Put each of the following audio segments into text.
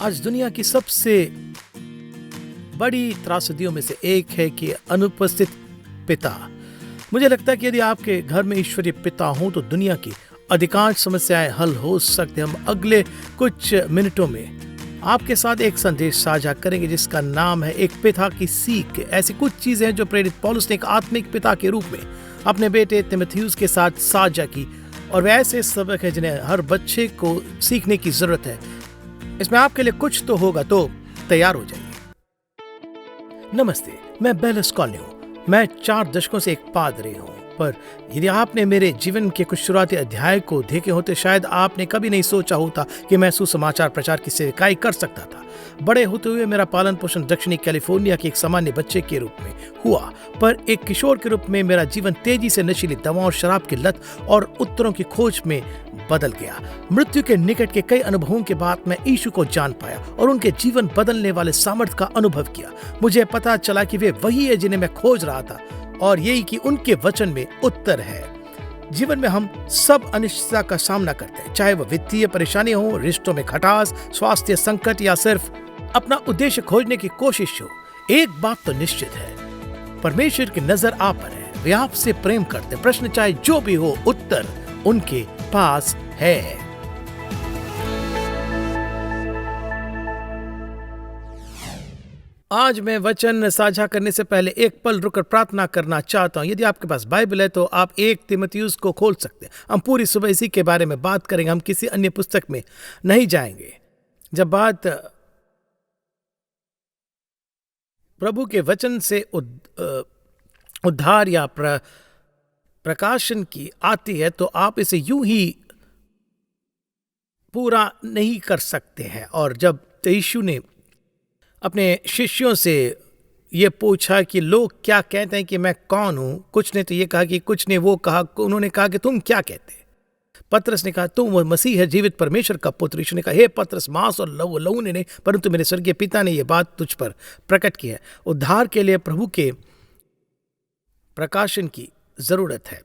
आज दुनिया की सबसे बड़ी त्रासदियों में से एक है कि अनुपस्थित पिता। मुझे लगता है कि यदि आपके घर में ईश्वरीय पिता हों तो दुनिया की अधिकांश समस्याएं हल हो सकते हैं। हम अगले कुछ मिनटों में आपके साथ एक संदेश साझा करेंगे जिसका नाम है एक पिता की सीख। ऐसी कुछ चीजें हैं जो प्रेरित पौलुस ने एक आत्मिक पिता के रूप में अपने बेटे तीमुथियुस के साथ साझा की, और वे ऐसे सबक है जिन्हें हर बच्चे को सीखने की जरूरत है। इसमें आपके लिए कुछ तो होगा, तो तैयार हो जाइए। नमस्ते, मैं बेलस कॉलनी हूँ। मैं 4 दशकों से एक पादरी हूँ, पर यदि आपने मेरे जीवन के कुछ शुरुआती अध्याय को देखे होते शायद आपने कभी नहीं सोचा होता कि मैं सुसमाचार प्रचार की सेवकाई कर सकता था। बड़े होते हुए मेरा पालन पोषण दक्षिणी कैलिफोर्निया के एक सामान्य बच्चे के रूप में हुआ, पर एक किशोर के रूप में मेरा जीवन तेजी से नशीली दवाओं और शराब की लत और उत्तरों की खोज में बदल गया। मृत्यु के निकट के कई अनुभवों के बाद मैं यीशु को जान पाया और उनके जीवन बदलने वाले सामर्थ्य का अनुभव किया। मुझे पता चला कि वे वही है जिन्हें मैं खोज रहा था, और यही कि उनके वचन में उत्तर है। जीवन में हम सब अनिश्चितता का सामना करते हैं, चाहे वो वित्तीय परेशानी हो, रिश्तों में खटास, स्वास्थ्य संकट या सिर्फ अपना उद्देश्य खोजने की कोशिश हो। एक बात तो निश्चित है, परमेश्वर की नजर आप पर है। वे आपसे प्रेम करते। प्रश्न चाहे जो भी हो, उत्तर उनके पास है। आज मैं वचन साझा करने से पहले एक पल रुककर प्रार्थना करना चाहता हूं। यदि आपके पास बाइबल है तो आप 1 तीमुथियुस को खोल सकते हैं। हम पूरी सुबह इसी के बारे में बात करेंगे, हम किसी अन्य पुस्तक में नहीं जाएंगे। जब बात प्रभु के वचन से उद्धार या प्रकाशन की आती है तो आप इसे यूं ही पूरा नहीं कर सकते हैं। और जब यीशु ने अपने शिष्यों से ये पूछा कि लोग क्या कहते हैं कि मैं कौन हूं, कुछ ने तो ये कहा कि, कुछ ने वो कहा, उन्होंने कहा कि तुम क्या कहते हैं। पतरस ने कहा तुम वो मसीह है, जीवित परमेश्वर का पुत्र। यीशु ने कहा हे पतरस, मांस और लहू ने नहीं परंतु मेरे स्वर्गीय पिता ने यह बात तुझ पर प्रकट की है। उद्धार के लिए प्रभु के प्रकाशन की जरूरत है।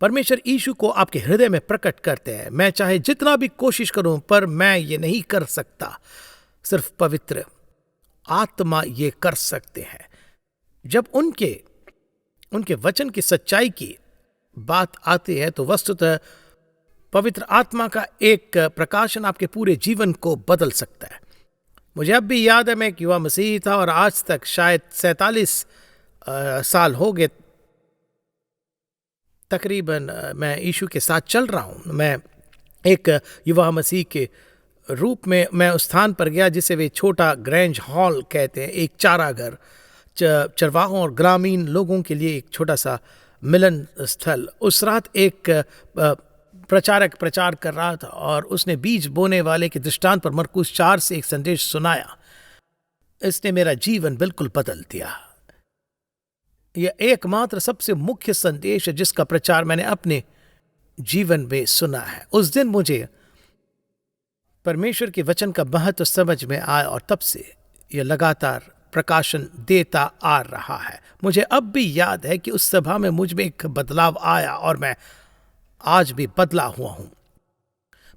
परमेश्वर यीशु को आपके हृदय में प्रकट करते हैं। मैं चाहे जितना भी कोशिश करूं पर मैं ये नहीं कर सकता, सिर्फ पवित्र आत्मा ये कर सकते हैं। जब उनके वचन की सच्चाई की बात आती है तो वस्तुतः पवित्र आत्मा का एक प्रकाशन आपके पूरे जीवन को बदल सकता है। मुझे अब भी याद है, मैं एक युवा मसीही था और आज तक शायद 47 साल हो गए तकरीबन मैं यीशु के साथ चल रहा हूं। मैं एक युवा मसीह के रूप में मैं उस स्थान पर गया जिसे वे छोटा ग्रैंज हॉल कहते हैं, एक चाराघर, चरवाहों और ग्रामीण लोगों के लिए एक छोटा सा मिलन स्थल। उस रात एक प्रचारक प्रचार कर रहा था और उसने बीज बोने वाले के दृष्टांत पर मरकुस 4 से एक संदेश सुनाया। इसने मेरा जीवन बिल्कुल बदल दिया। यह एकमात्र सबसे मुख्य संदेश है जिसका प्रचार मैंने अपने जीवन में सुना है। उस दिन मुझे परमेश्वर के वचन का महत्व समझ में आया और तब से यह लगातार प्रकाशन देता आ रहा है। मुझे अब भी याद है कि उस सभा में मुझ में एक बदलाव आया और मैं आज भी बदला हुआ हूं।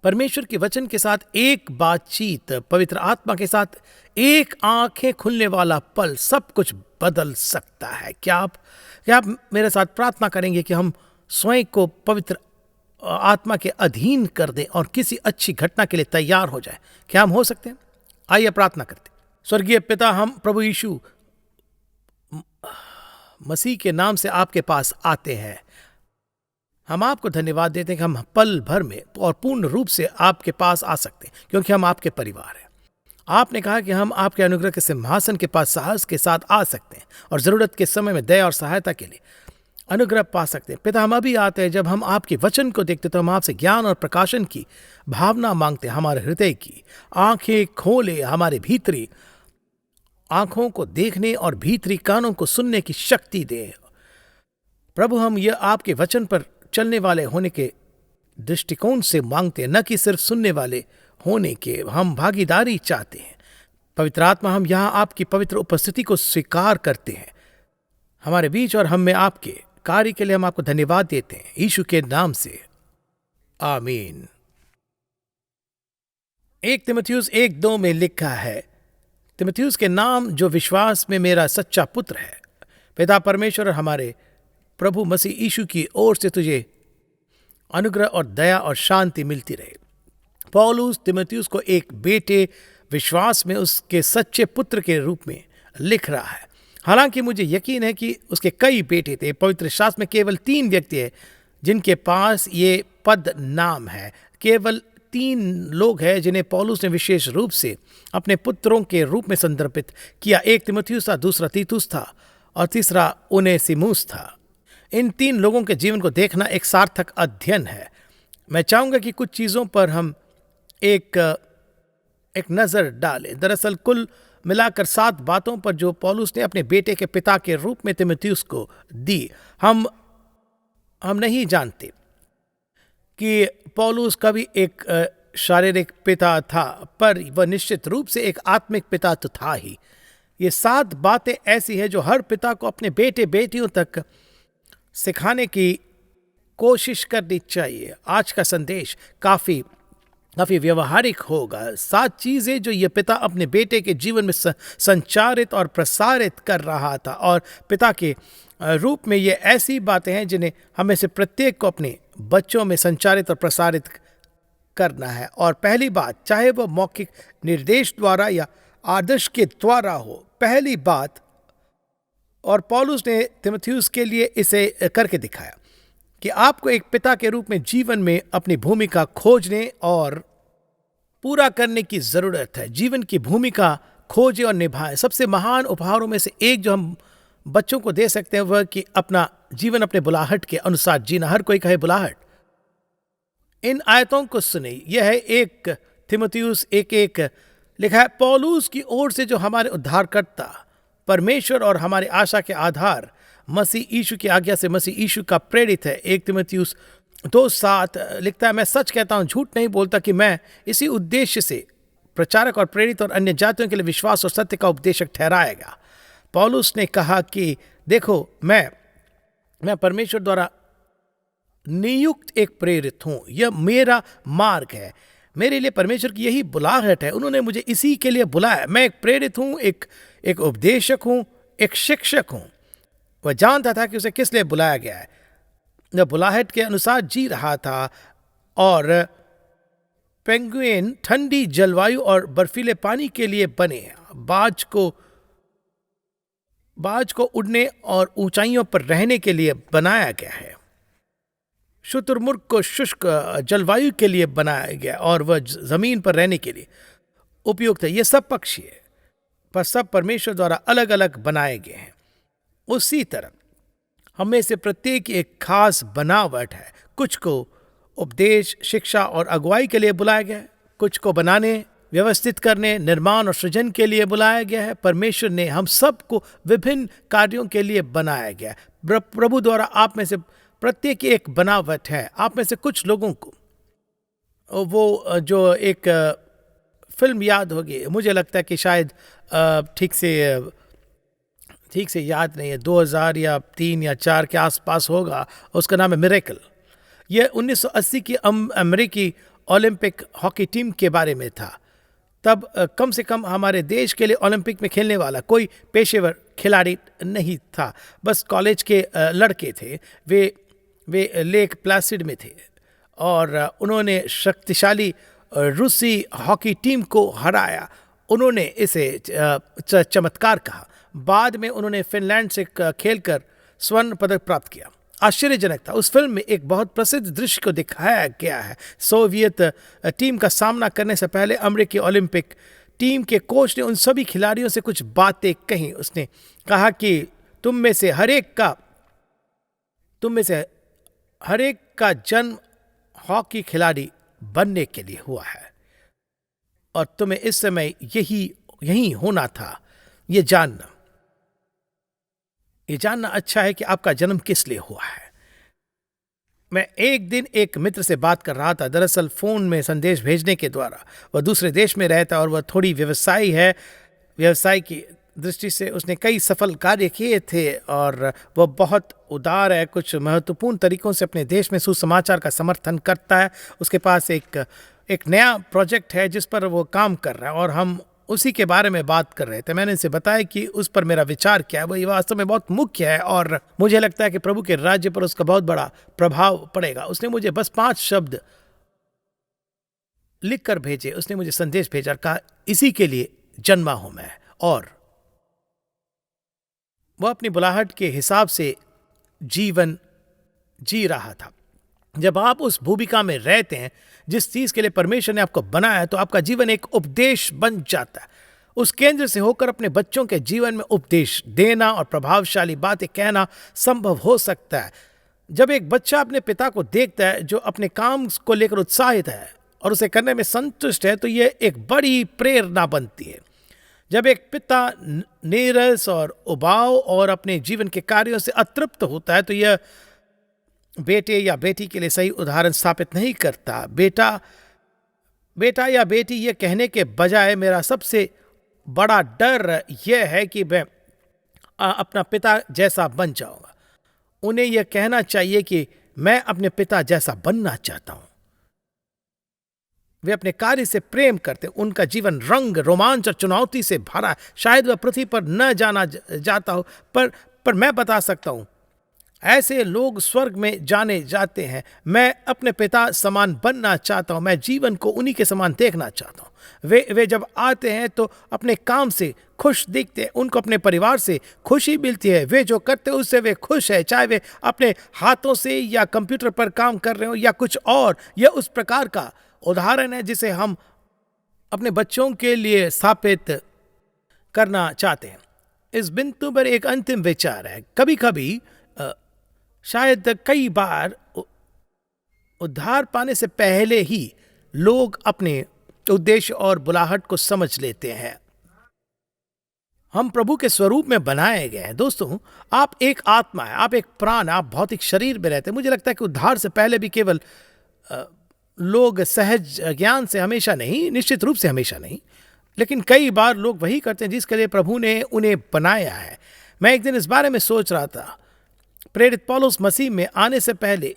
परमेश्वर के वचन के साथ एक बातचीत, पवित्र आत्मा के साथ एक आंखें खुलने वाला पल सब कुछ बदल सकता है। क्या आप मेरे साथ प्रार्थना करेंगे कि हम स्वयं को पवित्र आत्मा के अधीन कर दें और किसी अच्छी घटना के लिए तैयार हो जाए? क्या हम हो सकते हैं? आइए प्रार्थना करते हैं। स्वर्गीय पिता, हम प्रभु यीशु मसीह के नाम से आपके पास आते हैं। हम आपको धन्यवाद देते हैं कि हम पल भर में और पूर्ण रूप से आपके पास आ सकते हैं क्योंकि हम आपके परिवार हैं। आपने कहा कि हम आपके अनुग्रह के सिंहासन के पास साहस के साथ आ सकते हैं और जरूरत के समय में दया और सहायता के लिए अनुग्रह पा सकते हैं। पिता, हम अभी आते हैं, जब हम आपके वचन को देखते तो हम आपसे ज्ञान और प्रकाशन की भावना मांगते हैं। हमारे हृदय की आंखें खोले, हमारे भीतरी आंखों को देखने और भीतरी कानों को सुनने की शक्ति दे। प्रभु, हम यह आपके वचन पर चलने वाले होने के दृष्टिकोण से मांगते हैं, न कि सिर्फ सुनने वाले होने के। हम भागीदारी चाहते हैं। पवित्र आत्मा, हम यहाँ आपकी पवित्र उपस्थिति को स्वीकार करते हैं हमारे बीच, और हम में आपके कार्य के लिए हम आपको धन्यवाद देते हैं यीशु के नाम से, आमीन। एक तिमुथियुस 1:2 में लिखा है, तिमुथियुस के नाम जो विश्वास में मेरा सच्चा पुत्र है, पिता परमेश्वर और हमारे प्रभु मसीह यीशु की ओर से तुझे अनुग्रह और दया और शांति मिलती रहे। पौलुस तिमुथियुस को एक बेटे विश्वास में उसके सच्चे पुत्र के रूप में लिख रहा है। हालांकि मुझे यकीन है कि उसके कई बेटे थे। पवित्र शास्त्र में केवल 3 व्यक्ति हैं जिनके पास ये पद नाम है। केवल 3 लोग हैं जिन्हें पौलुस ने विशेष रूप से अपने पुत्रों के रूप में संदर्भित किया। एक तिमुथियुस था, दूसरा तीतुस था और तीसरा उनेसिमुस था। इन 3 लोगों के जीवन को देखना एक सार्थक अध्ययन है। मैं चाहूंगा कि कुछ चीज़ों पर हम एक नज़र डालें। दरअसल कुल मिलाकर 7 बातों पर जो पौलुस ने अपने बेटे के पिता के रूप में तिमुथियुस को दी। हम नहीं जानते कि पौलुस कभी एक शारीरिक पिता था, पर वह निश्चित रूप से एक आत्मिक पिता तो था ही। ये 7 बातें ऐसी हैं जो हर पिता को अपने बेटे बेटियों तक सिखाने की कोशिश करनी चाहिए। आज का संदेश काफ़ी व्यवहारिक होगा। 7 चीज़ें जो ये पिता अपने बेटे के जीवन में संचारित और प्रसारित कर रहा था, और पिता के रूप में ये ऐसी बातें हैं जिन्हें हमें से प्रत्येक को अपने बच्चों में संचारित और प्रसारित करना है। और पहली बात, चाहे वह मौखिक निर्देश द्वारा या आदर्श के द्वारा हो, पहली बात, और पौलुस ने तिमुथियुस के लिए इसे करके दिखाया कि आपको एक पिता के रूप में जीवन में अपनी भूमिका खोजने और पूरा करने की जरूरत है। जीवन की भूमिका खोजें और निभाएं। सबसे महान उपहारों में से एक जो हम बच्चों को दे सकते हैं वह कि अपना जीवन अपने बुलाहट के अनुसार जीना। हर कोई कहे बुलाहट। इन आयतों को सुने। यह है 1 तिमुथियुस 1:1 लिखा है, पौलुस की ओर से जो हमारे उद्धारकर्ता परमेश्वर और हमारी आशा के आधार मसीह यीशु की आज्ञा से मसीह यीशु का प्रेरित है। 1 तिमुथियुस 2:7 लिखता है, मैं सच कहता हूँ, झूठ नहीं बोलता, कि मैं इसी उद्देश्य से प्रचारक और प्रेरित और अन्य जातियों के लिए विश्वास और सत्य का उपदेशक ठहराएगा। पौलुस ने कहा कि देखो, मैं परमेश्वर द्वारा नियुक्त एक प्रेरित हूँ। यह मेरा मार्ग है। मेरे लिए परमेश्वर की यही बुलाहट है। उन्होंने मुझे इसी के लिए बुलाया। मैं एक प्रेरित हूँ, एक उपदेशक हूँ, एक शिक्षक हूँ। वह जानता था कि उसे किस लिए बुलाया गया है। वह बुलाहट के अनुसार जी रहा था, और पेंगुइन ठंडी जलवायु और बर्फीले पानी के लिए बने। बाज को उड़ने और ऊंचाइयों पर रहने के लिए बनाया गया है। शुतुरमुर्ग को शुष्क जलवायु के लिए बनाया गया और वह जमीन पर रहने के लिए उपयुक्त है। ये सब पक्षी है, पर सब परमेश्वर द्वारा अलग अलग बनाए गए हैं। उसी तरह हमें से प्रत्येक एक खास बनावट है। कुछ को उपदेश, शिक्षा और अगुवाई के लिए बुलाया गया है। कुछ को बनाने, व्यवस्थित करने, निर्माण और सृजन के लिए बुलाया गया है। परमेश्वर ने हम सबको विभिन्न कार्यों के लिए बनाया गया है। प्रभु द्वारा आप में से प्रत्येक एक बनावट है। आप में से कुछ लोगों को वो जो एक फिल्म याद होगी, मुझे लगता है कि शायद ठीक से याद नहीं है, 2000 या 3 या 4 के आसपास होगा। उसका नाम है मिरेकल। यह 1980 की अमेरिकी ओलंपिक हॉकी टीम के बारे में था। तब कम से कम हमारे देश के लिए ओलंपिक में खेलने वाला कोई पेशेवर खिलाड़ी नहीं था। बस कॉलेज के लड़के थे। वे लेक प्लासिड में थे और उन्होंने शक्तिशाली रूसी हॉकी टीम को हराया। उन्होंने इसे चमत्कार कहा। बाद में उन्होंने फिनलैंड से खेलकर स्वर्ण पदक प्राप्त किया। आश्चर्यजनक था। उस फिल्म में एक बहुत प्रसिद्ध दृश्य को दिखाया गया है। सोवियत टीम का सामना करने से पहले अमेरिकी ओलंपिक टीम के कोच ने उन सभी खिलाड़ियों से कुछ बातें कही। उसने कहा कि तुम में से हर एक का जन्म हॉकी खिलाड़ी बनने के लिए हुआ है, और तुम्हें इस समय यही होना था। ये जानना अच्छा है कि आपका जन्म किस लिए हुआ है। मैं एक दिन एक मित्र से बात कर रहा था। दरअसल फोन में संदेश भेजने के द्वारा वह दूसरे देश में रहता और वह थोड़ी व्यवसाय की दृष्टि से उसने कई सफल कार्य किए थे और वह बहुत उदार है। कुछ महत्वपूर्ण तरीकों से अपने देश में सुसमाचार का समर्थन करता है। उसके पास एक एक नया प्रोजेक्ट है जिस पर वो काम कर रहा है और हम उसी के बारे में बात कर रहे थे। मैंने इसे बताया कि उस पर मेरा विचार क्या है, वो ये वास्तव में बहुत मुख्य है और मुझे लगता है कि प्रभु के राज्य पर उसका बहुत बड़ा प्रभाव पड़ेगा। उसने मुझे बस 5 शब्द लिख कर भेजे, उसने मुझे संदेश भेजा, कहा इसी के लिए जन्मा हूं मैं। और वह अपनी बुलाहट के हिसाब से जीवन जी रहा था। जब आप उस भूमिका में रहते हैं जिस चीज के लिए परमेश्वर ने आपको बनाया है, तो आपका जीवन एक उपदेश बन जाता है। उस केंद्र से होकर अपने बच्चों के जीवन में उपदेश देना और प्रभावशाली बातें कहना संभव हो सकता है। जब एक बच्चा अपने पिता को देखता है जो अपने काम को लेकर उत्साहित है और उसे करने में संतुष्ट है, तो यह एक बड़ी प्रेरणा बनती है। जब एक पिता नीरस और उबाऊ और अपने जीवन के कार्यों से अतृप्त होता है, तो यह बेटे या बेटी के लिए सही उदाहरण स्थापित नहीं करता। बेटा या बेटी यह कहने के बजाय मेरा सबसे बड़ा डर यह है कि मैं अपना पिता जैसा बन जाऊंगा। उन्हें यह कहना चाहिए कि मैं अपने पिता जैसा बनना चाहता हूं। वे अपने कार्य से प्रेम करते, उनका जीवन रंग, रोमांच और चुनौती से भरा। शायद वह पृथ्वी पर न जाना जाता हो, पर मैं बता सकता हूं ऐसे लोग स्वर्ग में जाने जाते हैं। मैं अपने पिता समान बनना चाहता हूं। मैं जीवन को उन्हीं के समान देखना चाहता हूं। वे जब आते हैं तो अपने काम से खुश दिखते हैं, उनको अपने परिवार से खुशी मिलती है। वे जो करते हैं उससे वे खुश है, चाहे वे अपने हाथों से या कंप्यूटर पर काम कर रहे हो या कुछ और। यह उस प्रकार का उदाहरण है जिसे हम अपने बच्चों के लिए स्थापित करना चाहते हैं। इस बिंदु पर एक अंतिम विचार है। कभी कभी शायद कई बार उद्धार पाने से पहले ही लोग अपने उद्देश्य और बुलाहट को समझ लेते हैं। हम प्रभु के स्वरूप में बनाए गए हैं। दोस्तों, आप एक आत्मा है, आप एक प्राण, आप भौतिक शरीर में रहते हैं। मुझे लगता है कि उद्धार से पहले भी केवल लोग सहज ज्ञान से, हमेशा नहीं, निश्चित रूप से हमेशा नहीं, लेकिन कई बार लोग वही करते हैं जिसके लिए प्रभु ने उन्हें बनाया है। मैं एक दिन इस बारे में सोच रहा था। प्रेरित पौलुस मसीह में आने से पहले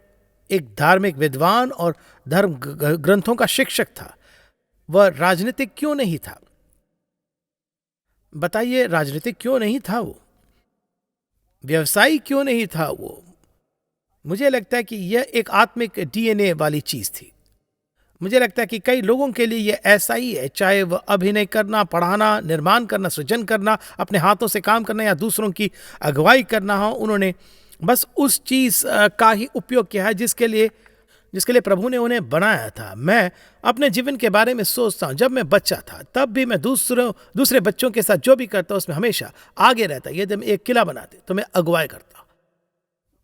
एक धार्मिक विद्वान और धर्म ग्रंथों का शिक्षक था। वह राजनीतिक क्यों नहीं था? बताइए, राजनीतिक क्यों नहीं था? वो व्यवसायी क्यों नहीं था? वो, मुझे लगता है कि यह एक आत्मिक डीएनए वाली चीज थी। मुझे लगता है कि कई लोगों के लिए यह ऐसा ही है, चाहे वह अभिनय करना, पढ़ाना, निर्माण करना, सृजन करना, अपने हाथों से काम करना या दूसरों की अगुवाई करना हो। उन्होंने बस उस चीज का ही उपयोग किया है जिसके लिए प्रभु ने उन्हें बनाया था। मैं अपने जीवन के बारे में सोचता हूँ। जब मैं बच्चा था तब भी मैं दूसरे बच्चों के साथ जो भी करता उसमें हमेशा आगे रहता। यदि हम एक किला बनाते तो मैं अगुवाई करता।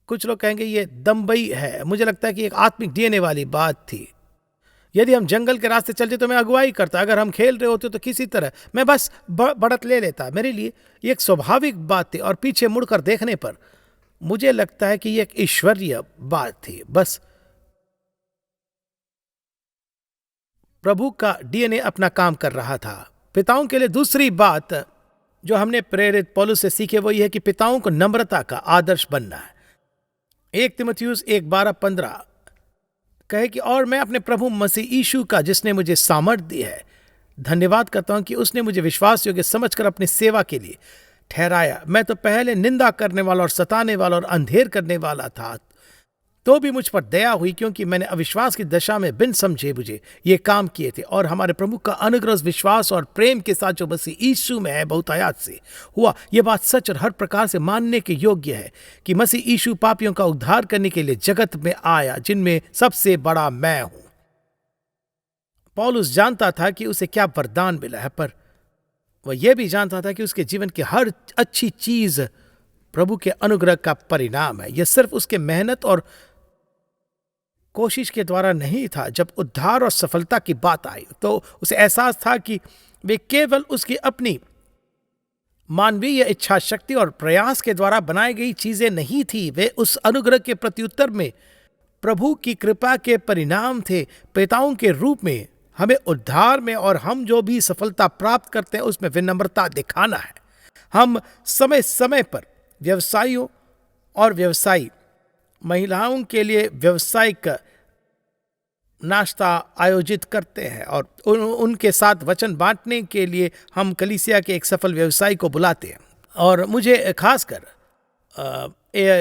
कुछ लोग कहेंगे ये दम्बई है। मुझे लगता है कि एक आत्मिक डीएनए वाली बात थी। यदि हम जंगल के रास्ते चलते तो मैं अगुवाई करता। अगर हम खेल रहे होते तो किसी तरह मैं बस बढ़त ले लेता। मेरे लिए ये एक स्वाभाविक बात थी और पीछे मुड़कर देखने पर मुझे लगता है कि ये एक ईश्वरीय बात थी। बस प्रभु का डीएनए अपना काम कर रहा था। पिताओं के लिए दूसरी बात जो हमने प्रेरित पौलुस से सीखे वो ये है कि पिताओं को नम्रता का आदर्श बनना है। 1 तीमुथियुस 1:12-15 कहे कि और मैं अपने प्रभु मसीह यीशु का, जिसने मुझे सामर्थ दी है, धन्यवाद करता हूं कि उसने मुझे विश्वास योग्य समझकर अपनी सेवा के लिए ठहराया। मैं तो पहले निंदा करने वाला और सताने वाला और अंधेर करने वाला था, तो भी मुझ पर दया हुई, क्योंकि मैंने अविश्वास की दशा में बिन समझे मुझे ये काम किए थे। और हमारे प्रभु का अनुग्रह विश्वास और प्रेम के साथ जो मसीह यीशु में है बहुतायात से हुआ। यह बात सच और हर प्रकार से मानने के योग्य है कि मसीह यीशु पापियों का उद्धार करने के लिए जगत में आया, जिनमें सबसे बड़ा मैं हूं। पौलुस जानता था कि उसे क्या वरदान मिला है, पर वह यह भी जानता था कि उसके जीवन की हर अच्छी चीज प्रभु के अनुग्रह का परिणाम है। यह सिर्फ उसके मेहनत और कोशिश के द्वारा नहीं था। जब उद्धार और सफलता की बात आई तो उसे एहसास था कि वे केवल उसकी अपनी मानवीय इच्छा शक्ति और प्रयास के द्वारा बनाई गई चीजें नहीं थी। वे उस अनुग्रह के प्रत्युत्तर में प्रभु की कृपा के परिणाम थे। पिताओं के रूप में हमें उद्धार में और हम जो भी सफलता प्राप्त करते हैं उसमें विनम्रता दिखाना है। हम समय समय पर व्यवसायियों और व्यवसायी महिलाओं के लिए व्यावसायिक नाश्ता आयोजित करते हैं और उनके साथ वचन बांटने के लिए हम कलीसिया के एक सफल व्यवसायी को बुलाते हैं। और मुझे खासकर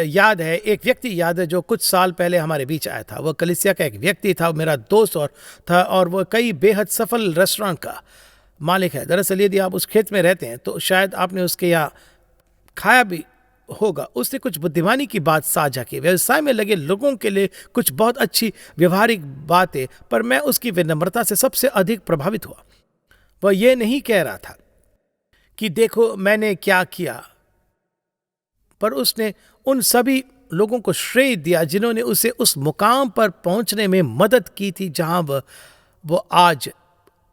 याद है, एक व्यक्ति याद है जो कुछ साल पहले हमारे बीच आया था। वह कलीसिया का एक व्यक्ति था, मेरा दोस्त और था, और वह कई बेहद सफल रेस्टोरेंट का मालिक है। दरअसल यदि आप उस क्षेत्र में रहते हैं तो शायद आपने उसके यहाँ खाया भी होगा। उसने कुछ बुद्धिमानी की बात साझा की, व्यवसाय में लगे लोगों के लिए कुछ बहुत अच्छी व्यवहारिक बातें, पर मैं उसकी विनम्रता से सबसे अधिक प्रभावित हुआ। वह यह नहीं कह रहा था कि देखो मैंने क्या किया, पर उसने उन सभी लोगों को श्रेय दिया जिन्होंने उसे उस मुकाम पर पहुंचने में मदद की थी जहां वो आज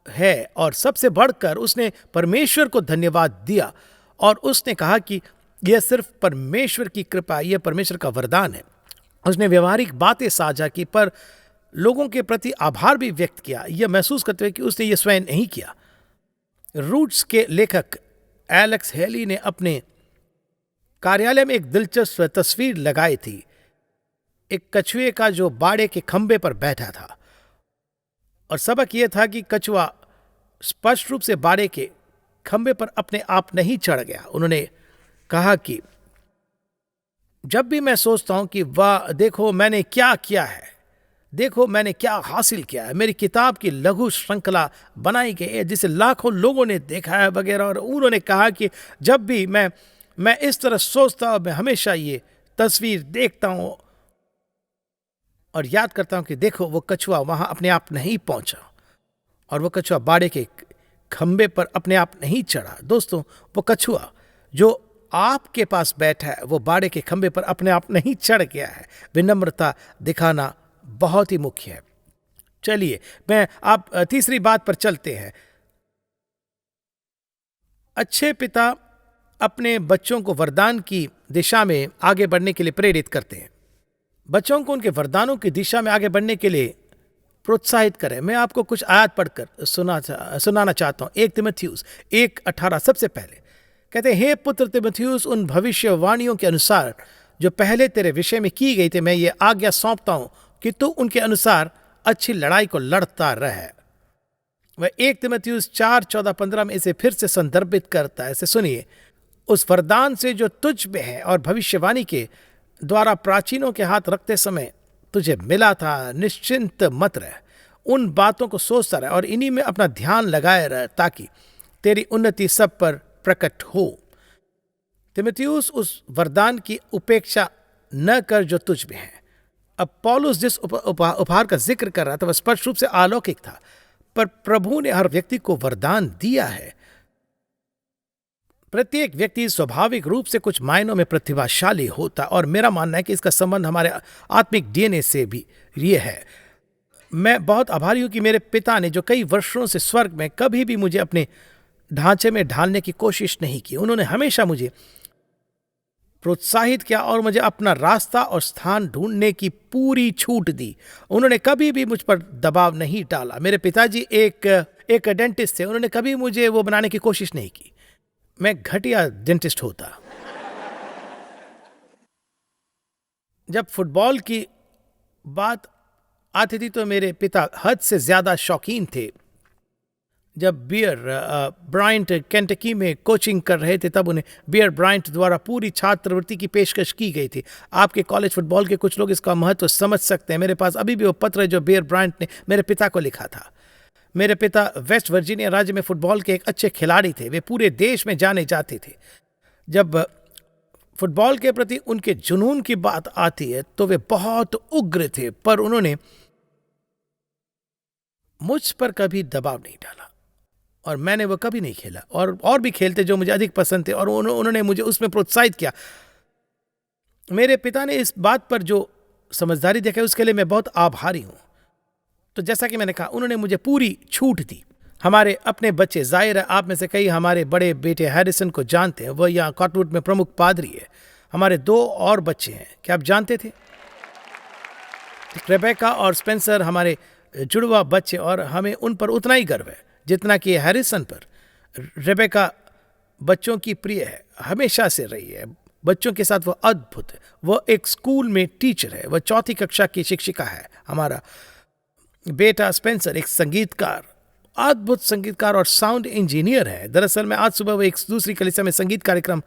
है। और सबसे बढ़कर उसने परमेश्वर को धन्यवाद दिया और उसने कहा कि यह सिर्फ परमेश्वर की कृपा, यह परमेश्वर का वरदान है। उसने व्यवहारिक बातें साझा की पर लोगों के प्रति आभार भी व्यक्त किया, यह महसूस करते हुए कि उसने यह स्वयं नहीं किया। रूट्स के लेखक एलेक्स हेली ने अपने कार्यालय में एक दिलचस्प तस्वीर लगाई थी, एक कछुए का जो बाड़े के खंबे पर बैठा था। और सबक यह था कि कछुआ स्पष्ट रूप से बाड़े के खंबे पर अपने आप नहीं चढ़ गया। उन्होंने कहा कि जब भी मैं सोचता हूं कि वाह देखो मैंने क्या किया है, देखो मैंने क्या हासिल किया है, मेरी किताब की लघु श्रृंखला बनाई गई है जिसे लाखों लोगों ने देखा है वगैरह, और उन्होंने कहा कि जब भी मैं इस तरह सोचता हूं, मैं हमेशा ये तस्वीर देखता हूं और याद करता हूं कि देखो वो कछुआ वहां अपने आप नहीं पहुंचा और वो कछुआ बाड़े के खंबे पर अपने आप नहीं चढ़ा। दोस्तों, वो कछुआ जो आपके पास बैठा है वो बाड़े के खंबे पर अपने आप नहीं चढ़ गया है। विनम्रता दिखाना बहुत ही मुख्य है। चलिए मैं आप तीसरी बात पर चलते हैं। अच्छे पिता अपने बच्चों को वरदान की दिशा में आगे बढ़ने के लिए प्रेरित करते हैं। बच्चों को उनके वरदानों की दिशा में आगे बढ़ने के लिए प्रोत्साहित करें। मैं आपको कुछ आयत पढ़कर सुनाना चाहता हूँ। 1 तीमुथियुस 1:18 सबसे पहले कहते हैं, हे पुत्र तीमुथियुस, उन भविष्यवाणियों के अनुसार जो पहले तेरे विषय में की गई थी मैं ये आज्ञा सौंपता हूं कि तू उनके अनुसार अच्छी लड़ाई को लड़ता रहे। वह 1 तीमुथियुस 4:14-15 में इसे फिर से संदर्भित करता है। इसे सुनिए, उस वरदान से जो तुझ में है और भविष्यवाणी के द्वारा प्राचीनों के हाथ रखते समय तुझे मिला था, निश्चिंत मत रह, उन बातों को सोचता रहे और इन्हीं में अपना ध्यान लगाए रहे ताकि तेरी उन्नति सब पर प्रकट हो। तीमुथियुस, उस वरदान की उपेक्षा न कर जो तुझ में है। अब पौलुस जिस उपहार का जिक्र कर रहा था वह स्पष्ट रूप से अलौकिक था, पर प्रभु ने हर व्यक्ति को वरदान दिया है। प्रत्येक व्यक्ति स्वाभाविक रूप से कुछ मायनों में प्रतिभाशाली होता और मेरा मानना है कि इसका संबंध हमारे आत्मिक डीएनए से भी ये है। मैं बहुत आभारी हूं कि मेरे पिता ने जो कई वर्षों से स्वर्ग में कभी भी मुझे अपने ढांचे में ढालने की कोशिश नहीं की। उन्होंने हमेशा मुझे प्रोत्साहित किया और मुझे अपना रास्ता और स्थान ढूंढने की पूरी छूट दी। उन्होंने कभी भी मुझ पर दबाव नहीं डाला। मेरे पिताजी एक डेंटिस्ट थे। उन्होंने कभी मुझे वो बनाने की कोशिश नहीं की। मैं घटिया डेंटिस्ट होता। जब फुटबॉल की बात आती थी तो मेरे पिता हद से ज्यादा शौकीन थे। जब बियर ब्रायंट केंटकी में कोचिंग कर रहे थे तब उन्हें बियर ब्रायंट द्वारा पूरी छात्रवृत्ति की पेशकश की गई थी। आपके कॉलेज फुटबॉल के कुछ लोग इसका महत्व समझ सकते हैं। मेरे पास अभी भी वो पत्र है जो बियर ब्रायंट ने मेरे पिता को लिखा था। मेरे पिता वेस्ट वर्जीनिया राज्य में फुटबॉल के एक अच्छे खिलाड़ी थे। वे पूरे देश में जाने जाते थे। जब फुटबॉल के प्रति उनके जुनून की बात आती है तो वे बहुत उग्र थे, पर उन्होंने मुझ पर कभी दबाव नहीं डाला और मैंने वो कभी नहीं खेला। और भी खेलते जो मुझे अधिक पसंद थे और उन्होंने मुझे उसमें प्रोत्साहित किया। मेरे पिता ने इस बात पर जो समझदारी दिखाई उसके लिए मैं बहुत आभारी हूं। तो जैसा कि मैंने कहा, उन्होंने मुझे पूरी छूट दी। हमारे अपने बच्चे, जाहिर है आप में से कई हमारे बड़े बेटे हैरिसन को जानते हैं। वह यहाँ कॉटवुड में प्रमुख पादरी है। हमारे 2 और बच्चे हैं, क्या आप जानते थे? रेबेका और स्पेंसर हमारे जुड़वा बच्चे, और हमें उन पर उतना ही गर्व है जितना कि हैरिसन पर। रेबेका बच्चों की प्रिय है, हमेशा से रही है। बच्चों के साथ वह अद्भुत है। वह एक स्कूल में टीचर है। वह 4th कक्षा की शिक्षिका है। हमारा बेटा स्पेंसर एक संगीतकार, अद्भुत संगीतकार और साउंड इंजीनियर है। दरअसल मैं आज सुबह वो एक दूसरी कलीसिया में संगीत कार्यक्रम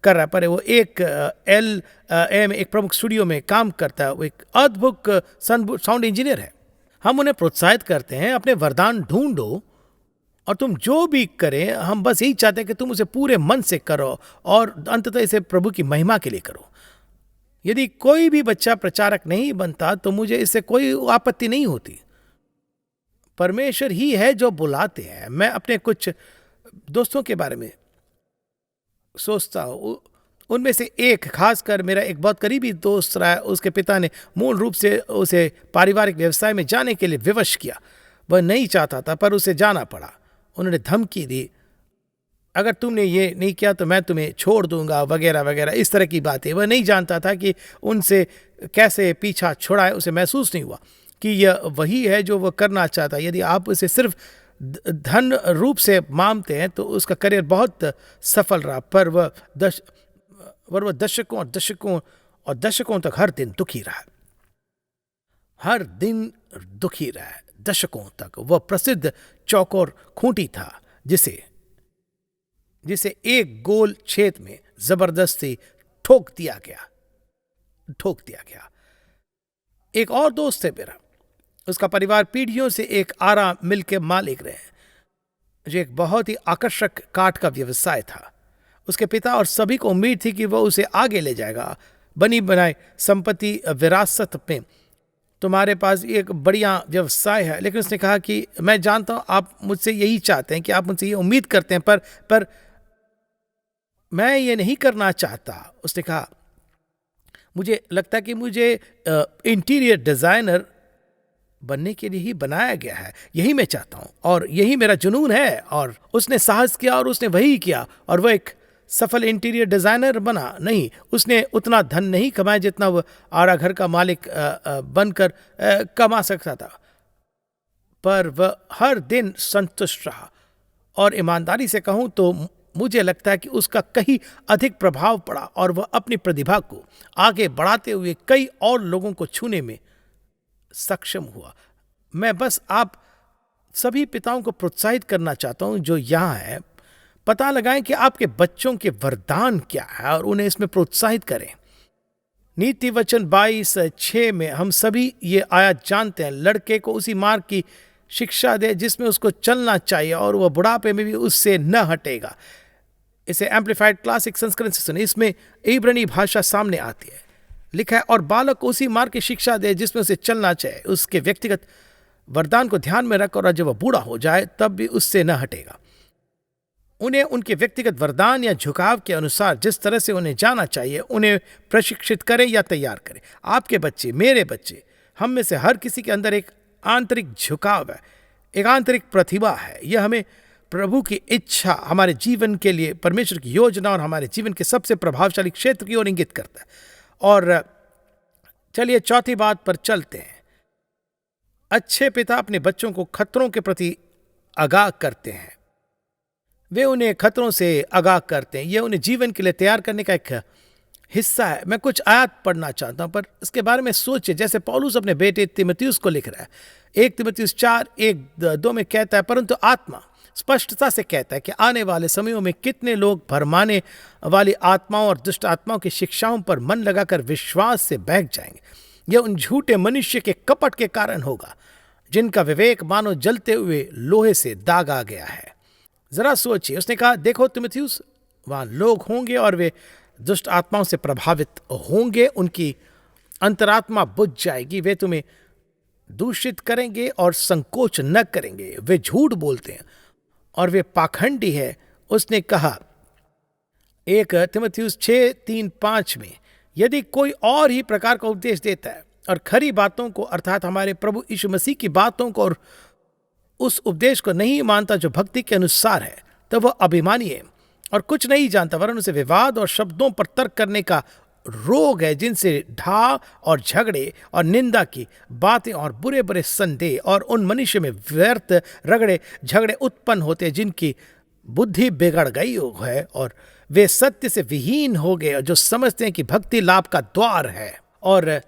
कर रहा, पर वो एक एल एम एक प्रमुख स्टूडियो में काम करता है। वो एक अद्भुत साउंड इंजीनियर है। हम उन्हें प्रोत्साहित करते हैं, अपने वरदान ढूंढो और तुम जो भी करें, हम बस यही चाहते हैं कि तुम उसे पूरे मन से करो और अंततः इसे प्रभु की महिमा के लिए करो। यदि कोई भी बच्चा प्रचारक नहीं बनता तो मुझे इससे कोई आपत्ति नहीं होती। परमेश्वर ही है जो बुलाते हैं। मैं अपने कुछ दोस्तों के बारे में सोचता हूँ, उनमें से एक खासकर मेरा एक बहुत करीबी दोस्त रहा है। उसके पिता ने मूल रूप से उसे पारिवारिक व्यवसाय में जाने के लिए विवश किया। वह नहीं चाहता था पर उसे जाना पड़ा। उन्होंने धमकी दी, अगर तुमने ये नहीं किया तो मैं तुम्हें छोड़ दूंगा, वगैरह वगैरह, इस तरह की बातें। वह नहीं जानता था कि उनसे कैसे पीछा छुड़ाए। उसे महसूस नहीं हुआ कि यह वही है जो वह करना चाहता। यदि आप उसे सिर्फ धन रूप से मानते हैं तो उसका करियर बहुत सफल रहा, पर वह दशकों और दशकों और दशकों तक हर दिन दुखी रहा। हर दिन दुखी रहा, दशकों तक। वह प्रसिद्ध चौकोर खूंटी था जिसे एक गोल छेद में जबरदस्ती ठोक दिया गया। एक और दोस्त है मेरा, उसका परिवार पीढ़ियों से एक आरा मिल के मालिक रहे, जो एक बहुत ही आकर्षक काठ का व्यवसाय था। उसके पिता और सभी को उम्मीद थी कि वह उसे आगे ले जाएगा। बनी बनाई संपत्ति विरासत में तुम्हारे पास एक बढ़िया व्यवसाय है। लेकिन उसने कहा कि मैं जानता हूं आप मुझसे यही चाहते हैं, कि आप मुझसे ये उम्मीद करते हैं, पर मैं ये नहीं करना चाहता। उसने कहा, मुझे लगता है कि मुझे इंटीरियर डिजाइनर बनने के लिए ही बनाया गया है। यही मैं चाहता हूं और यही मेरा जुनून है। और उसने साहस किया और उसने वही किया, और वह एक सफल इंटीरियर डिजाइनर बना। नहीं, उसने उतना धन नहीं कमाया जितना वह आरा घर का मालिक बनकर कमा सकता था, पर वह हर दिन संतुष्ट रहा। और ईमानदारी से कहूं तो मुझे लगता है कि उसका कहीं अधिक प्रभाव पड़ा और वह अपनी प्रतिभा को आगे बढ़ाते हुए कई और लोगों को छूने में सक्षम हुआ। मैं बस आप सभी पिताओं को प्रोत्साहित करना चाहता हूं जो यहां है, पता लगाएं कि आपके बच्चों के वरदान क्या है और उन्हें इसमें प्रोत्साहित करें। नीति वचन 22:6 में हम सभी ये आयत जानते हैं, लड़के को उसी मार्ग की शिक्षा दे जिसमें उसको चलना चाहिए और वह बुढ़ापे में भी उससे न हटेगा। इसे एम्पलीफाइड क्लासिक संस्करण से सुने, इसमें इब्रानी भाषा सामने आती है। लिखा है, और बालक को उसी मार्ग की शिक्षा दे जिसमें उसे चलना चाहिए। उसके व्यक्तिगत वरदान को ध्यान में रख, और जब वह बूढ़ा हो जाए तब भी उससे न हटेगा। उन्हें उनके व्यक्तिगत वरदान या झुकाव के अनुसार जिस तरह से उन्हें जाना चाहिए उन्हें प्रशिक्षित करें या तैयार करें। आपके बच्चे, मेरे बच्चे, हम में से हर किसी के अंदर एक आंतरिक झुकाव है, एक आंतरिक प्रतिभा है। यह हमें प्रभु की इच्छा, हमारे जीवन के लिए परमेश्वर की योजना और हमारे जीवन के सबसे प्रभावशाली क्षेत्र की ओर इंगित करता है। और चलिए चौथी बात पर चलते हैं। अच्छे पिता अपने बच्चों को खतरों के प्रति आगाह करते हैं। वे उन्हें खतरों से आगाह करते हैं। यह उन्हें जीवन के लिए तैयार करने का एक हिस्सा है। मैं कुछ आयत पढ़ना चाहता हूं, पर इसके बारे में सोचिए। जैसे पौलुस अपने बेटे तीमुथियुस को लिख रहा है, 1 तीमुथियुस 4:1-2 में कहता है, परंतु आत्मा स्पष्टता से कहता है कि आने वाले समयों में कितने लोग भरमाने वाली आत्माओं और दुष्ट आत्माओं की शिक्षाओं पर मन लगाकर विश्वास से बहक जाएंगे। यह उन झूठे मनुष्य के कपट के कारण होगा जिनका विवेक मानो जलते हुए लोहे से दागा गया है। जरा सोचिए, उसने कहा, देखो तीमुथियुस, वहां लोग होंगे और वे दुष्ट आत्माओं से प्रभावित होंगे। उनकी अंतरात्मा बुझ जाएगी। वे तुम्हें दूषित करेंगे और संकोच न करेंगे। वे झूठ बोलते हैं और वे पाखंडी है। उसने कहा 1 तीमुथियुस 6:3-5 में, यदि कोई और ही प्रकार का उपदेश देता है और खरी बातों को अर्थात हमारे प्रभु यीशु मसीह की बातों को और उस उपदेश को नहीं मानता जो भक्ति के अनुसार है, तो वह अभिमानी है और कुछ नहीं जानता, वरन उसे विवाद और शब्दों पर तर्क करने का रोग है, जिनसे ढा और झगड़े और निंदा की बातें और बुरे बुरे संदेह और उन मनुष्य में व्यर्थ रगड़े झगड़े उत्पन्न होते, जिनकी बुद्धि बिगड़ गई है और वे सत्य से विहीन हो गए, जो समझते हैं कि भक्ति लाभ का द्वार है। और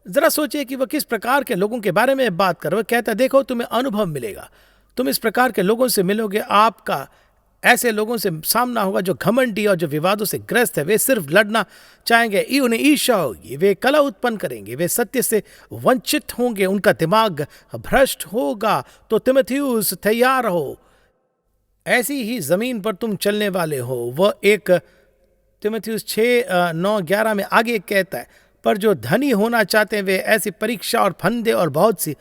जरा सोचिए कि वह किस प्रकार के लोगों के बारे में बात कर। वह कहता है, देखो तुम्हें अनुभव मिलेगा, तुम इस प्रकार के लोगों से मिलोगे, आपका ऐसे लोगों से सामना होगा जो घमंडी और जो विवादों से ग्रस्त है। वे सिर्फ लड़ना चाहेंगे, उन्हें ईर्ष्या होगी, वे कलह उत्पन्न करेंगे, वे सत्य से वंचित होंगे, उनका दिमाग भ्रष्ट होगा। तो तिमोथियुस तैयार रहो, ऐसी ही जमीन पर तुम चलने वाले हो। वह एक तिमोथियुस 6:9-11 में आगे कहता है, पर जो धनी होना चाहते हैं वे ऐसी परीक्षा और फंदे और बहुत सी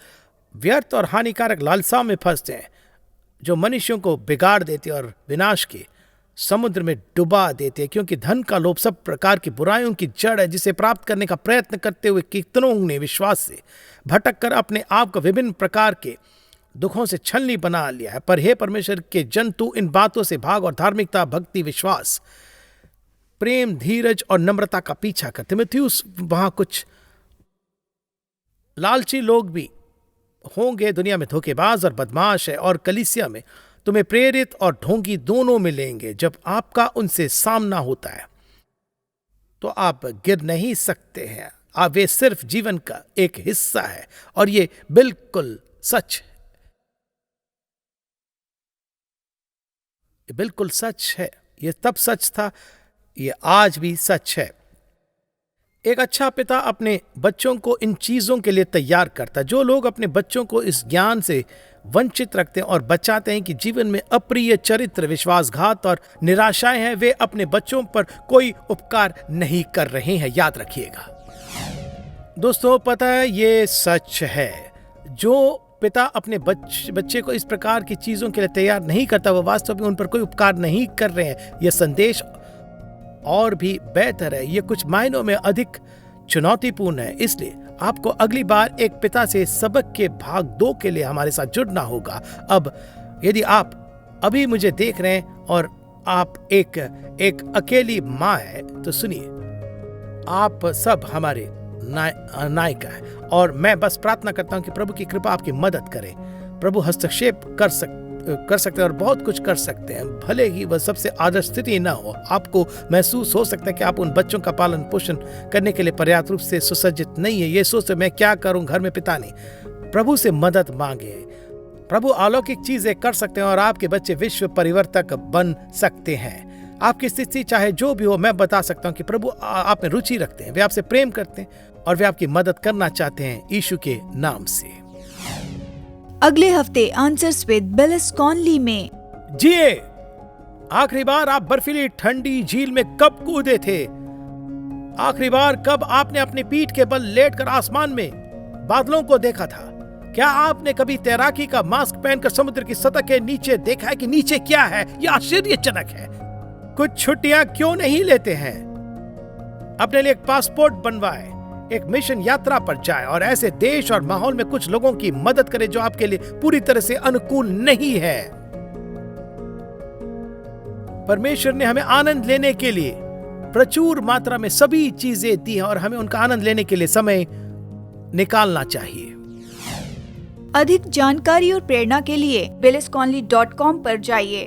व्यर्थ और हानिकारक लालसाओं में फंसते हैं, जो मनुष्यों को बिगाड़ देते और विनाश के समुद्र में डुबा देते हैं। क्योंकि धन का लोभ सब प्रकार की बुराइयों की जड़ है, जिसे प्राप्त करने का प्रयत्न करते हुए कितनों ने विश्वास से भटक कर अपने आप को विभिन्न प्रकार के दुखों से छलनी बना लिया है। पर हे परमेश्वर के जन, तू इन बातों से भाग और धार्मिकता, भक्ति, विश्वास, प्रेम, धीरज और नम्रता का पीछा कर। तिमोथियुस, वहां कुछ लालची लोग भी होंगे, दुनिया में धोखेबाज और बदमाश है, और कलीसिया में तुम्हें प्रेरित और ढोंगी दोनों मिलेंगे। जब आपका उनसे सामना होता है तो आप गिर नहीं सकते हैं। वे सिर्फ जीवन का एक हिस्सा है, और ये बिल्कुल सच है। ये बिल्कुल सच है। ये तब सच था, ये आज भी सच है। एक अच्छा पिता अपने बच्चों को इन चीजों के लिए तैयार करता है। जो लोग अपने बच्चों को इस ज्ञान से वंचित रखते हैं और बचाते हैं कि जीवन में अप्रिय चरित्र, विश्वासघात और निराशाएं हैं, वे अपने बच्चों पर कोई उपकार नहीं कर रहे हैं। याद रखिएगा दोस्तों, पता है ये सच है। जो पिता अपने बच्चे को इस प्रकार की चीजों के लिए तैयार नहीं करता, वह वास्तव में उन पर कोई उपकार नहीं कर रहे हैं। यह संदेश और भी बेहतर है, ये कुछ मायनों में अधिक चुनौतीपूर्ण है। इसलिए आपको अगली बार एक पिता से सबक के भाग 2 के लिए हमारे साथ जुड़ना होगा। अब यदि आप अभी मुझे देख रहे हैं और आप एक अकेली माँ है, तो सुनिए, आप सब हमारे नायिका है, और मैं बस प्रार्थना करता हूं कि प्रभु की कृपा आपकी मदद करे। प्रभु हस्तक्षेप कर सकते हैं और बहुत कुछ कर सकते हैं, भले ही वह सबसे आदर्श स्थिति न हो। आपको महसूस हो सकता है कि आप उन बच्चों का पालन पोषण करने के लिए पर्याप्त रूप से सुसज्जित नहीं है। ये सोचते मैं क्या करूं, घर में पिता नहीं। प्रभु से मदद मांगे। प्रभु अलौकिक चीजें कर सकते हैं और आपके बच्चे विश्व परिवर्तक बन सकते हैं। आपकी स्थिति चाहे जो भी हो, मैं बता सकता हूं कि प्रभु आप में रुचि रखते हैं, वे आपसे प्रेम करते हैं और वे आपकी मदद करना चाहते हैं यीशु के नाम से। अगले हफ्ते आंसर्स विद बिलिस कॉनली में जिए। आखिरी बार आप बर्फीली ठंडी झील में कब कूदे थे? आखिरी बार कब आपने अपनी पीठ के बल लेटकर आसमान में बादलों को देखा था? क्या आपने कभी तैराकी का मास्क पहनकर समुद्र की सतह के नीचे देखा है कि नीचे क्या है? यह आश्चर्यजनक है। कुछ छुट्टियां क्यों नहीं लेते हैं? अपने लिए एक पासपोर्ट बनवाएं, एक मिशन यात्रा पर जाएं और ऐसे देश और माहौल में कुछ लोगों की मदद करें जो आपके लिए पूरी तरह से अनुकूल नहीं है। परमेश्वर ने हमें आनंद लेने के लिए प्रचुर मात्रा में सभी चीजें दी हैं और हमें उनका आनंद लेने के लिए समय निकालना चाहिए। अधिक जानकारी और प्रेरणा के लिए billisconley.com पर जाइए।